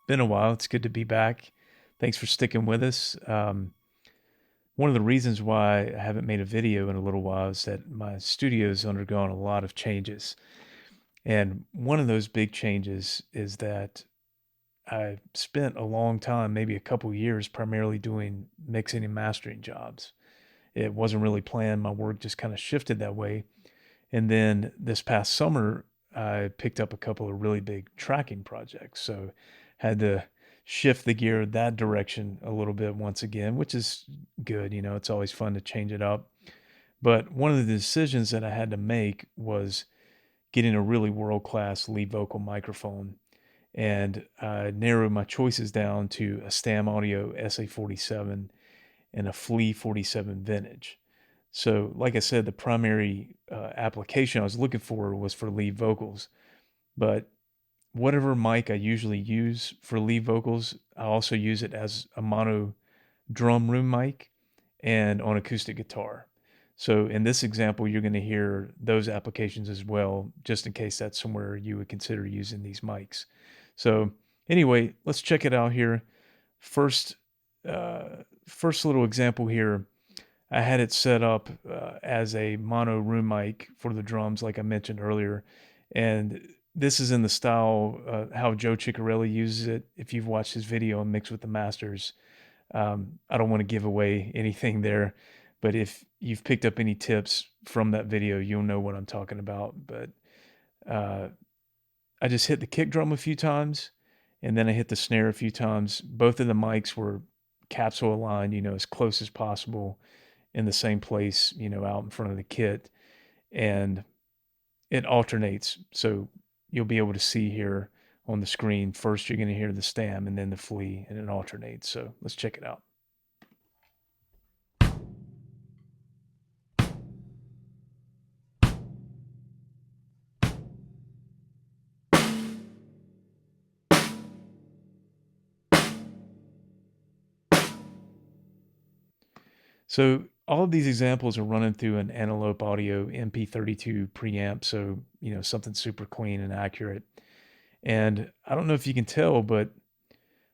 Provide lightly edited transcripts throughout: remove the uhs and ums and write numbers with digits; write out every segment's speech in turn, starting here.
Been a while. It's good to be back. Thanks for sticking with us. One of the reasons why I haven't made a video in a little while is that my studio's undergone a lot of changes. And one of those big changes is that I spent a long time, maybe a couple years, primarily doing mixing and mastering jobs. It wasn't really planned. My work just kind of shifted that way. And then this past summer, I picked up a couple of really big tracking projects. So had to shift the gear that direction a little bit once again, which is good. You know, it's always fun to change it up. But one of the decisions that I had to make was getting a really world-class lead vocal microphone. And I narrowed my choices down to a Stam Audio SA-47 and a Flea 47 Vintage. So, like I said, the primary application I was looking for was for lead vocals. But whatever mic I usually use for lead vocals, I also use it as a mono drum room mic and on acoustic guitar. So in this example, you're going to hear those applications as well, just in case that's somewhere you would consider using these mics. So anyway, let's check it out here. First, first little example here. I had it set up as a mono room mic for the drums, like I mentioned earlier. And this is in the style how Joe Ciccarelli uses it. If you've watched his video on Mix with the Masters, I don't want to give away anything there, but if you've picked up any tips from that video, you'll know what I'm talking about. But uh, I just hit the kick drum a few times, and then I hit the snare a few times. Both of the mics were capsule aligned, you know, as close as possible in the same place, you know, out in front of the kit. And it alternates. So you'll be able to see here on the screen. First, you're going to hear the Stam and then the Flea, and it alternates. So let's check it out. So all of these examples are running through an Antelope Audio MP32 preamp, so you know, something super clean and accurate. And I don't know if you can tell, but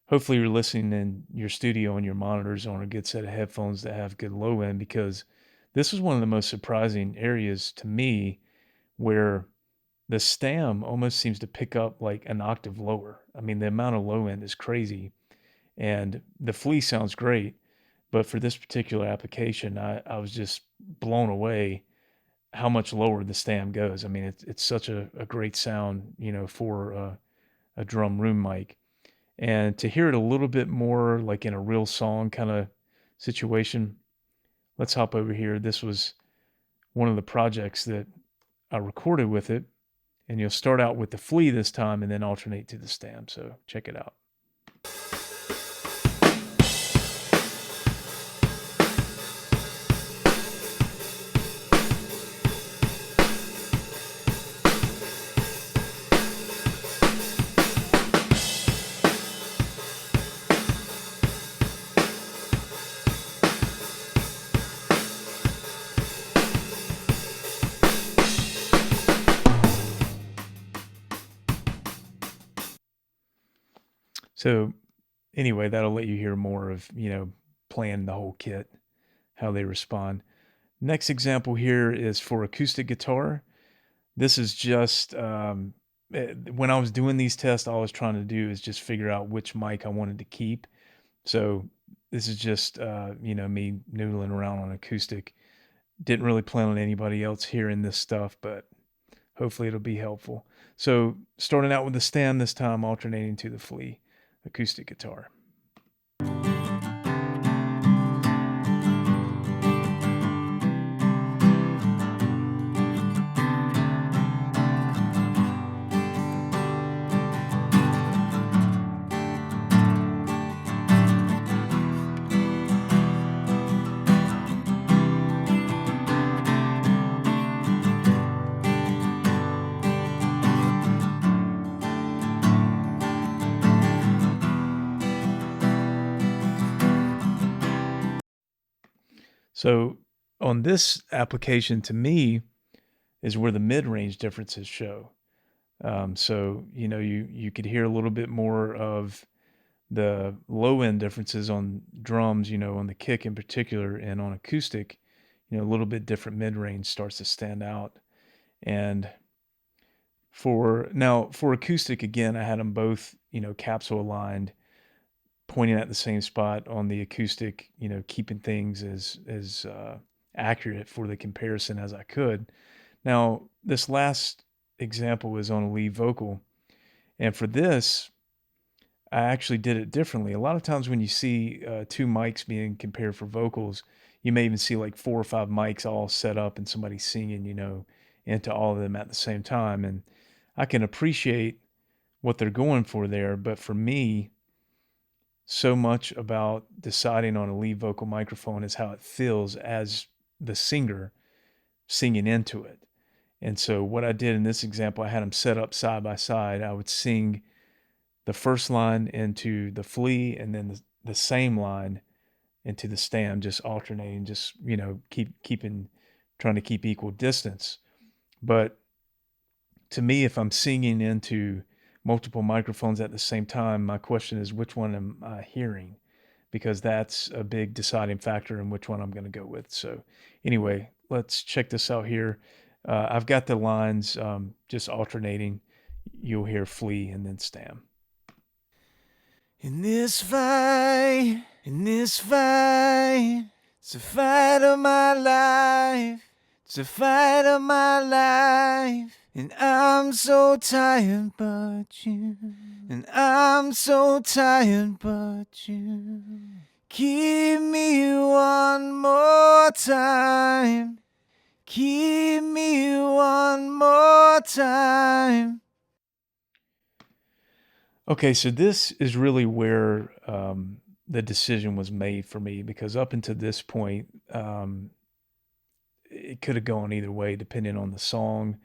hopefully you're listening in your studio and your monitors on a good set of headphones that have good low end, because this is one of the most surprising areas to me where the Stam almost seems to pick up like an octave lower. I mean, the amount of low end is crazy, and the Flea sounds great. But for this particular application, I was just blown away how much lower the Stam goes. I mean, it's such a great sound, you know, for a drum room mic. And to hear it a little bit more like in a real song kind of situation, let's hop over here. This was one of the projects that I recorded with it. And you'll start out with the Flea this time and then alternate to the Stam. So check it out. So anyway, that'll let you hear more of, you know, playing the whole kit, how they respond. Next example here is for acoustic guitar. This is just, when I was doing these tests, all I was trying to do is just figure out which mic I wanted to keep. So this is just, you know, me noodling around on acoustic. Didn't really plan on anybody else hearing this stuff, but hopefully it'll be helpful. So starting out with the Stam this time, alternating to the Flea acoustic guitar. So on this application, to me, is where the mid-range differences show. So you know, you could hear a little bit more of the low end differences on drums, on the kick in particular, and on acoustic, a little bit different mid range starts to stand out. And for acoustic, again, I had them both, capsule aligned, pointing at the same spot on the acoustic, keeping things as accurate for the comparison as I could. Now, this last example was on a lead vocal, and for this, I actually did it differently. A lot of times when you see two mics being compared for vocals, you may even see like 4 or 5 mics all set up and somebody singing, into all of them at the same time. And I can appreciate what they're going for there, but for me, so much about deciding on a lead vocal microphone is how it feels as the singer singing into it. And so what I did in this example, I had them set up side by side. I would sing the first line into the Flea and then the same line into the Stam, just alternating, just, trying to keep equal distance. But to me, if I'm singing into multiple microphones at the same time, my question is, which one am I hearing? Because that's a big deciding factor in which one I'm going to go with. So anyway, let's check this out here. I've got the lines just alternating. You'll hear Flea and then Stam. In this fight, it's a fight of my life, it's a fight of my life. And I'm so tired but you, and I'm so tired but you. Keep me one more time, keep me one more time. Okay, so this is really where the decision was made for me, because up until this point, it could have gone either way depending on the song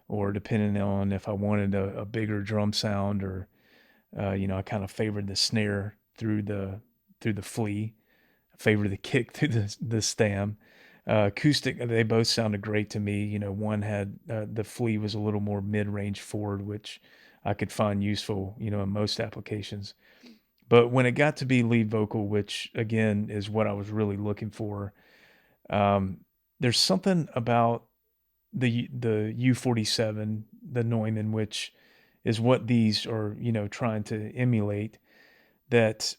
or depending on if I wanted a bigger drum sound or, I kind of favored the snare through the Flea, favored the kick through the Stam. Acoustic, they both sounded great to me. One had the Flea was a little more mid-range forward, which I could find useful, in most applications. But when it got to be lead vocal, which again is what I was really looking for, um, there's something about the U-47, the Neumann, which is what these are, trying to emulate, that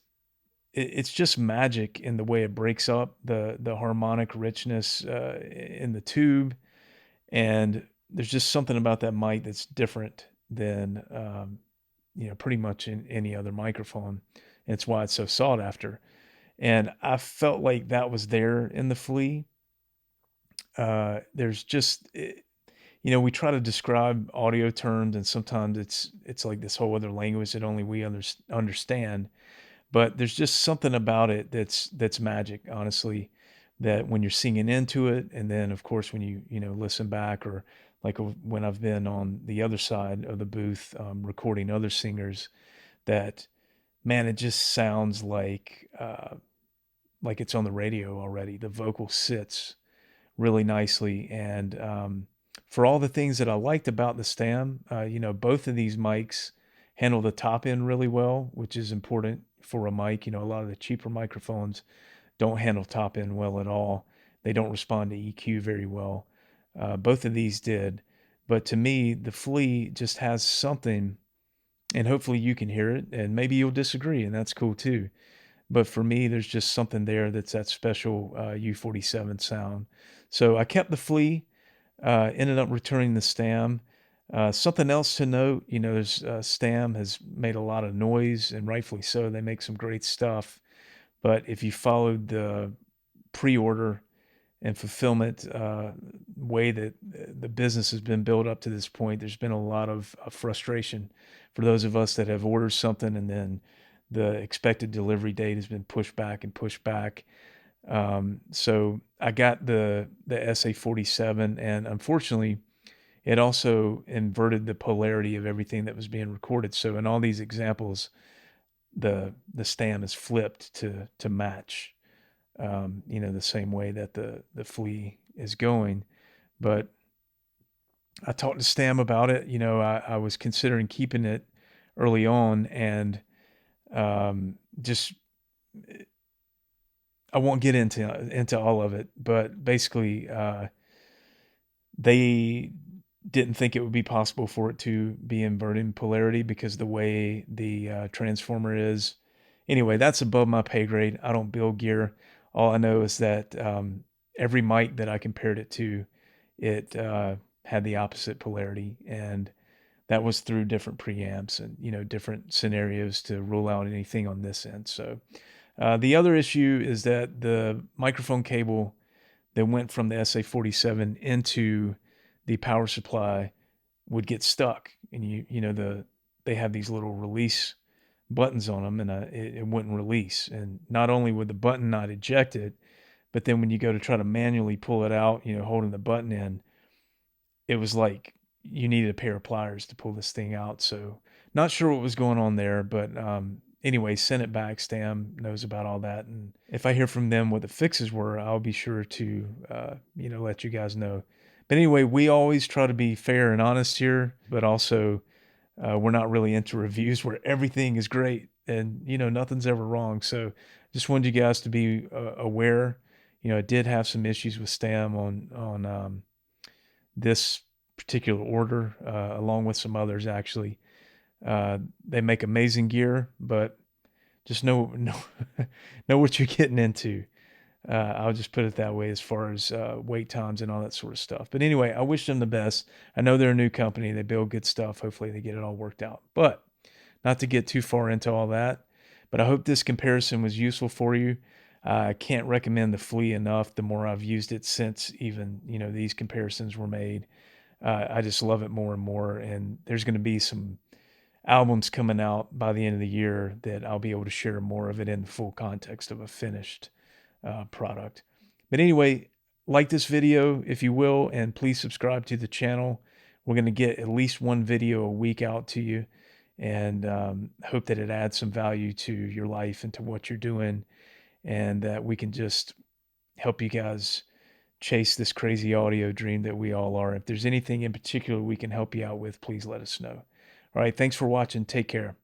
it's just magic in the way it breaks up the harmonic richness in the tube, and there's just something about that mic that's different than pretty much in any other microphone. And it's why it's so sought after. And I felt like that was there in the Flea. There's just we try to describe audio terms, and sometimes it's like this whole other language that only we understand. But there's just something about it that's magic, honestly, that when you're singing into it, and then of course when you listen back, or like when I've been on the other side of the booth recording other singers, that man, it just sounds like it's on the radio already. The vocal sits really nicely, and for all the things that I liked about the Stam, both of these mics handle the top end really well, which is important for a mic. A lot of the cheaper microphones don't handle top end well at all. They don't respond to EQ very well. Both of these did. But to me, the Flea just has something, and hopefully you can hear it, and maybe you'll disagree, and that's cool too. But for me, there's just something there that's that special U-47 sound. So I kept the Flea, ended up returning the Stam. Something else to note, there's Stam has made a lot of noise, and rightfully so. They make some great stuff. But if you followed the pre-order and fulfillment way that the business has been built up to this point, there's been a lot of frustration for those of us that have ordered something and then the expected delivery date has been pushed back and pushed back. So I got the SA-47, and unfortunately, it also inverted the polarity of everything that was being recorded. So in all these examples, the Stam is flipped to match, the same way that the Flea is going. But I talked to Stam about it. I was considering keeping it early on, and Just I won't get into all of it, but basically, they didn't think it would be possible for it to be inverting polarity because the way the transformer is. Anyway, that's above my pay grade. I don't build gear. All I know is that every mic that I compared it to, it had the opposite polarity, and that was through different preamps and different scenarios to rule out anything on this end. So the other issue is that the microphone cable that went from the SA-47 into the power supply would get stuck, and they have these little release buttons on them, and it wouldn't release. And not only would the button not eject it, but then when you go to try to manually pull it out, holding the button in, it was like you needed a pair of pliers to pull this thing out. So not sure what was going on there, but anyway, send it back. Stam knows about all that, and if I hear from them what the fixes were, I'll be sure to let you guys know. But anyway, we always try to be fair and honest here, but also we're not really into reviews where everything is great and nothing's ever wrong. So just wanted you guys to be aware. I did have some issues with Stam on this particular order, along with some others actually. They make amazing gear, but just know know what you're getting into. I'll just put it that way as far as wait times and all that sort of stuff. But anyway, I wish them the best. I know they're a new company. They build good stuff. Hopefully they get it all worked out. But not to get too far into all that, but I hope this comparison was useful for you. I can't recommend the Flea enough. The more I've used it since even, these comparisons were made, I just love it more and more. And there's going to be some albums coming out by the end of the year that I'll be able to share more of it in the full context of a finished product. But anyway, like this video if you will, and please subscribe to the channel. We're going to get at least one video a week out to you, and hope that it adds some value to your life and to what you're doing, and that we can just help you guys chase this crazy audio dream that we all are. If there's anything in particular we can help you out with, please let us know. All right, thanks for watching. Take care.